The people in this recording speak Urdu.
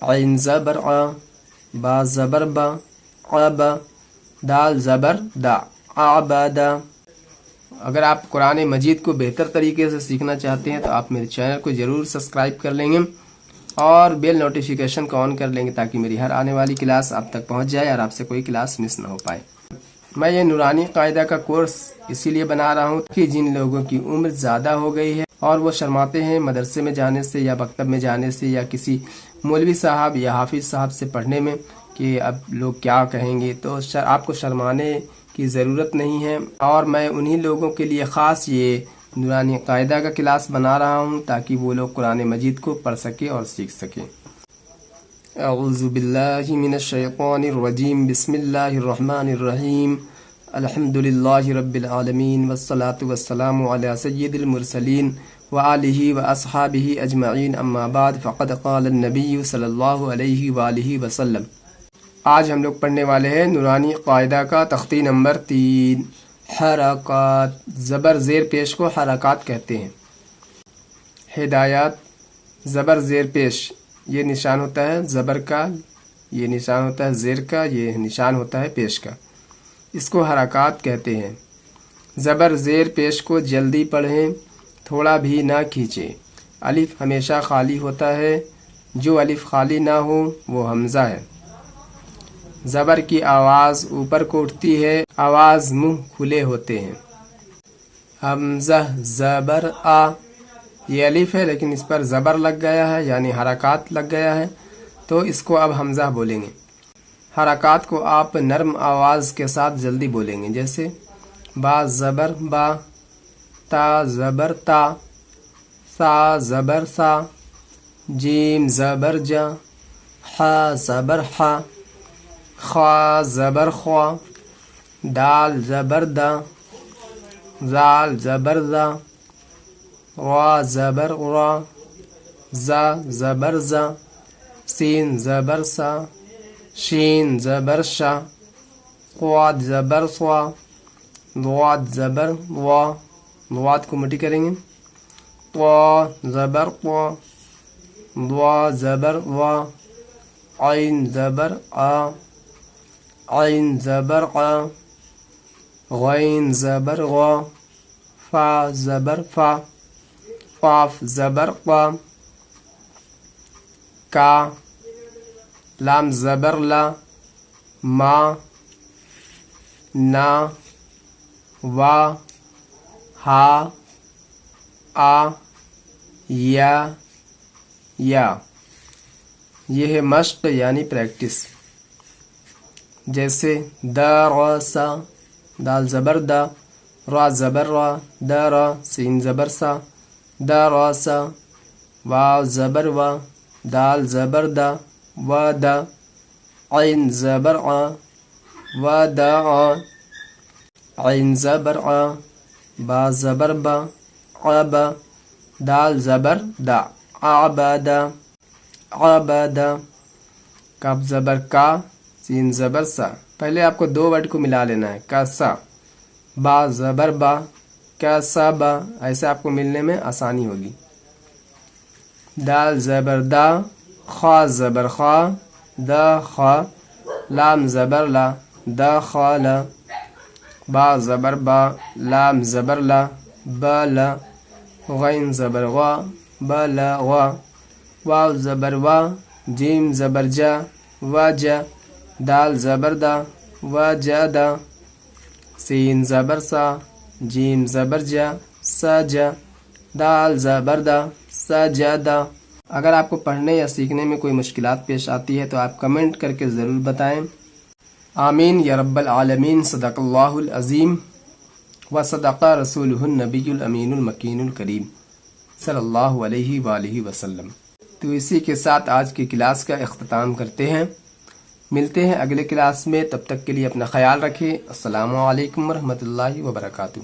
عین زبر ع، با زبر با، عب، دال زبر دا، عبدا۔ اگر آپ قرآن مجید کو بہتر طریقے سے سیکھنا چاہتے ہیں تو آپ میرے چینل کو ضرور سبسکرائب کر لیں گے اور بیل نوٹیفیکیشن کو آن کر لیں گے تاکہ میری ہر آنے والی کلاس آپ تک پہنچ جائے اور آپ سے کوئی کلاس مس نہ ہو پائے۔ میں یہ نورانی قاعدہ کا کورس اسی لیے بنا رہا ہوں کہ جن لوگوں کی عمر زیادہ ہو گئی ہے اور وہ شرماتے ہیں مدرسے میں جانے سے یا مکتب میں جانے سے یا کسی مولوی صاحب یا حافظ صاحب سے پڑھنے میں کہ اب لوگ کیا کہیں گے، تو آپ کو شرمانے کی ضرورت نہیں ہے، اور میں انہی لوگوں کے لیے خاص یہ نورانی قاعدہ کا کلاس بنا رہا ہوں تاکہ وہ لوگ قرآن مجید کو پڑھ سکیں اور سیکھ سکیں۔ اعوذ باللہ من الشیطان الرجیم، بسم اللہ الرحمن الرحیم، الحمد للہ رب العالمین والصلاة والسلام علی سید المرسلین وآلہ واصحابہ اجمعین، اما بعد، فقد قال النبی صلی اللہ علیہ وآلہ وسلم۔ آج ہم لوگ پڑھنے والے ہیں نورانی قاعدہ کا تختی نمبر 3، حرکات۔ زبر زیر پیش کو حرکات کہتے ہیں۔ ہدایات، زبر زیر پیش، یہ نشان ہوتا ہے زبر کا، یہ نشان ہوتا ہے زیر کا، یہ نشان ہوتا ہے پیش کا، اس کو حرکات کہتے ہیں۔ زبر زیر پیش کو جلدی پڑھیں، تھوڑا بھی نہ کھینچیں۔ الف ہمیشہ خالی ہوتا ہے، جو الف خالی نہ ہو وہ حمزہ ہے۔ زبر کی آواز اوپر کو اٹھتی ہے، آواز منہ کھلے ہوتے ہیں۔ حمزہ زبر آ، یہ الف ہے لیکن اس پر زبر لگ گیا ہے یعنی حرکات لگ گیا ہے، تو اس کو اب حمزہ بولیں گے۔ حرکات کو آپ نرم آواز کے ساتھ جلدی بولیں گے، جیسے با زبر با، تا زبر تا، سا زبر سا، جیم زبر جا، حا زبر حا، خا زبر خوا، دال زبر دا، زال زبر زا، را زبر را، زا زبر زا، سین زبر سا، شین زبر شا، قواد زبر سوا، ضاد زبر وا، ضاد کو مٹی کریں گے، طا زبر قوا، ضا زبر وا، عین زبر آ، عین زبر آ، غین زبر غا، فا زبر فا، قاف زبر قا، کا، لام زبر لا، ما، نا، وا، ہا، آ، یا، یہ ہے مشق یعنی پریکٹس۔ جیسے درسا، دال زبر دا، را زبر را، درا، سین زبر سا، درسا، واو زبر وا، دال زبر دا، ودا، عین زبر ع، ودع، عین زبر ع، با زبر با، عب، دال زبر دا، عبدا، عبدا، کاف زبر کا، سین زبر سا۔ پہلے آپ کو دو ورڈ کو ملا لینا ہے، کا سا، با زبر با، کا سا با، ایسے آپ کو ملنے میں آسانی ہوگی۔ دال زبر دا، خا زبر خا، دا خا، لام زبر لا، دا خا لا، با زبر با، لام زبر لا، با لا، غین زبر غا، با لا غا، واو زبر وا، جیم زبر جا، وا جا، دال زبر دا، وا جا دا، سین زبر سا، جیم زبر جا، سا جا، دال زبر دا، سا جا دا۔ اگر آپ کو پڑھنے یا سیکھنے میں کوئی مشکلات پیش آتی ہے تو آپ کمنٹ کر کے ضرور بتائیں۔ آمین یا رب العالمین۔ صدق اللہ العظیم و صدق رسولہ النبی الامین المکین الکریم صلی اللہ علیہ وآلہ وسلم۔ تو اسی کے ساتھ آج کی کلاس کا اختتام کرتے ہیں، ملتے ہیں اگلے کلاس میں، تب تک کے لیے اپنا خیال رکھیں۔ السلام علیکم ورحمۃ اللہ وبرکاتہ۔